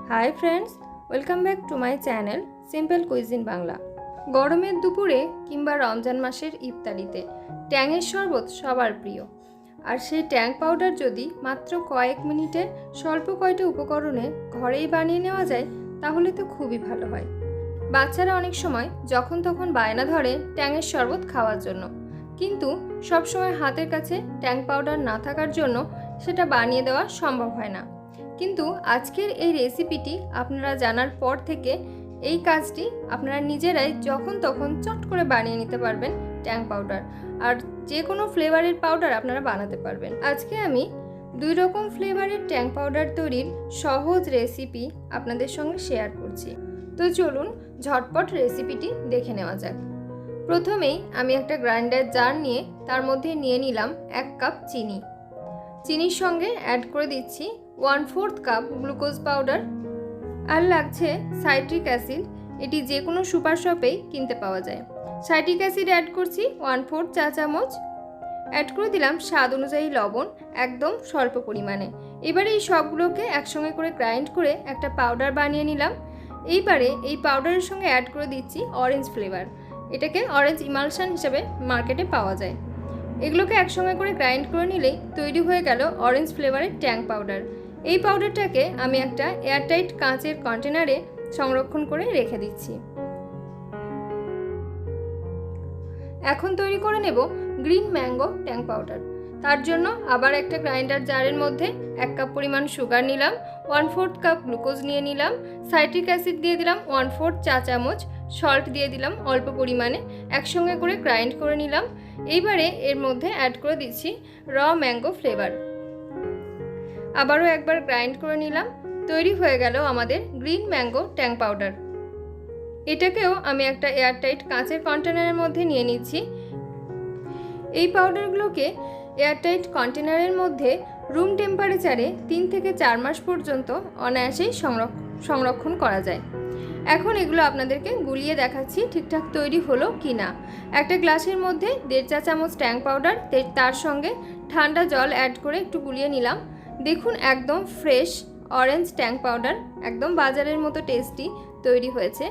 High friends welcome back to my channel simple cuisine Bangla. गरमेर दुपुरे किंबा रमजान मासेर इफ्तारिते टैंगेर शरबत सबार प्रिय और सेई टैंग पाउडार यदि मात्र कयेक मिनिटे स्वल्प कयटा उपकरणे घरेई बानिये नेওয়া যায় ताहले तो खूबই भालो हय। बाच्चारा अनेक समय जखन तखन बायना धरे टैंगेर शरबत खाওয়ার জন্য, किन्तु सब समय हाथेर काछे टैंग पाउडार ना थाकार জন্য সেটা বানিয়ে দেওয়া সম্ভব হয় না। किन्तु आजकेर এই রেসিপিটি আপনারা জানার পর থেকে এই কাজটি আপনারা নিজেরাই যখন তখন চট করে বানিয়ে নিতে পারবেন ট্যাং পাউডার, আর যে কোনো ফ্লেভারের পাউডার আপনারা বানাতে পারবেন। আজকে আমি দুই রকম ফ্লেভারের ট্যাং পাউডার তৈরির সহজ রেসিপি আপনাদের সঙ্গে শেয়ার করছি। তো চলুন ঝটপট রেসিপিটি দেখে নেওয়া যাক। প্রথমেই আমি একটা গ্রাইন্ডার জার নিয়ে তার মধ্যে নিয়ে নিলাম 1 কাপ চিনি। চিনির সঙ্গে অ্যাড করে দিচ্ছি 1/4 কাপ গ্লুকোজ পাউডার আর লাগছে সাইট্রিক অ্যাসিড। এটি যে কোনো সুপার শপেই কিনতে পাওয়া যায়। সাইট্রিক অ্যাসিড অ্যাড করছি 1/4 চা চামচ। অ্যাড করে দিলাম স্বাদ অনুযায়ী লবণ, একদম স্বল্প পরিমাণে। এবারে এই সবগুলোকে একসঙ্গে করে গ্রাইন্ড করে একটা পাউডার বানিয়ে নিলাম। এইবারে এই পাউডারের সঙ্গে অ্যাড করে দিচ্ছি অরেঞ্জ ফ্লেভার। এটাকে অরেঞ্জ ইমালশন হিসেবে মার্কেটে পাওয়া যায়। এগুলোকে একসঙ্গে করে গ্রাইন্ড করে নিলেই তৈরি হয়ে গেল অরেঞ্জ ফ্লেভারের ট্যাং পাউডার। এই পাউডারটাকে আমি একটা এয়ারটাইট কাঁচের কন্টেনারে সংরক্ষণ করে রেখে দিচ্ছি। এখন তৈরি করে নেব গ্রিন ম্যাঙ্গো ট্যাং পাউডার। তার জন্য আবার একটা গ্রাইন্ডার জারের মধ্যে 1 কাপ পরিমাণ সুগার নিলাম, 1/4 কাপ গ্লুকোজ নিয়ে নিলাম, সাইট্রিক অ্যাসিড দিয়ে দিলাম 1/4 চা চামচ, সল্ট দিয়ে দিলাম অল্প পরিমাণে, একসঙ্গে করে গ্রাইন্ড করে নিলাম। এইবারে এর মধ্যে অ্যাড করে দিচ্ছি র ম্যাঙ্গো ফ্লেভার। আবারও একবার গ্রাইন্ড করে নিলাম। তৈরি হয়ে গেল আমাদের গ্রিন ম্যাঙ্গো ট্যাং পাউডার। এটাকেও আমি একটা এয়ারটাইট কাঁচের কন্টেনারের মধ্যে নিয়ে নিচ্ছি। এই পাউডারগুলোকে এয়ারটাইট কন্টেনারের মধ্যে রুম টেম্পারেচারে 3 থেকে 4 মাস পর্যন্ত অনায়াসেই সংরক্ষণ করা যায়। এখন এগুলো আপনাদেরকে গুলিয়ে দেখাচ্ছি ঠিকঠাক তৈরি হলো কি না। একটা গ্লাসের মধ্যে 1.5 চা চামচ ট্যাং পাউডার, তার সঙ্গে ঠান্ডা জল অ্যাড করে একটু গুলিয়ে নিলাম। দেখুন একদম ফ্রেশ অরেঞ্জ ট্যাং পাউডার, একদম বাজারের মতো টেস্টি তৈরি হয়েছে।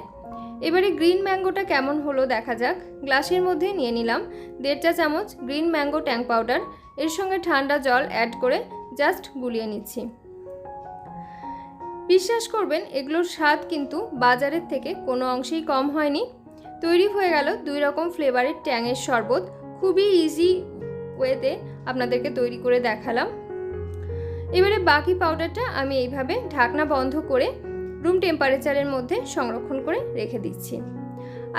এবারে গ্রিন ম্যাঙ্গোটা কেমন হলো দেখা যাক। গ্লাসের মধ্যে নিয়ে নিলাম 1.5 চা চামচ গ্রিন ম্যাঙ্গো ট্যাং পাউডার। এর সঙ্গে ঠান্ডা জল অ্যাড করে জাস্ট গুলিয়ে নিচ্ছি। বিশ্বাস করবেন এগুলোর স্বাদ কিন্তু বাজারের থেকে কোনো অংশেই কম হয়নি। তৈরি হয়ে গেল দুই রকম ফ্লেভারের ট্যাংয়ের শরবত। খুবই ইজি ওয়েতে আপনাদেরকে তৈরি করে দেখালাম। এবারে বাকি পাউডারটা আমি এইভাবে ঢাকনা বন্ধ করে রুম টেম্পারেচারের মধ্যে সংরক্ষণ করে রেখে দিচ্ছি।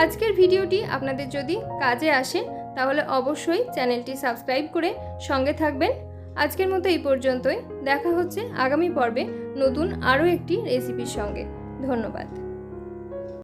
আজকের ভিডিওটি আপনাদের যদি কাজে আসে তাহলে অবশ্যই চ্যানেলটি সাবস্ক্রাইব করে সঙ্গে থাকবেন। আজকের মতো এই পর্যন্তই। দেখা হচ্ছে আগামী পর্বে নতুন আরও একটি রেসিপির সঙ্গে। ধন্যবাদ।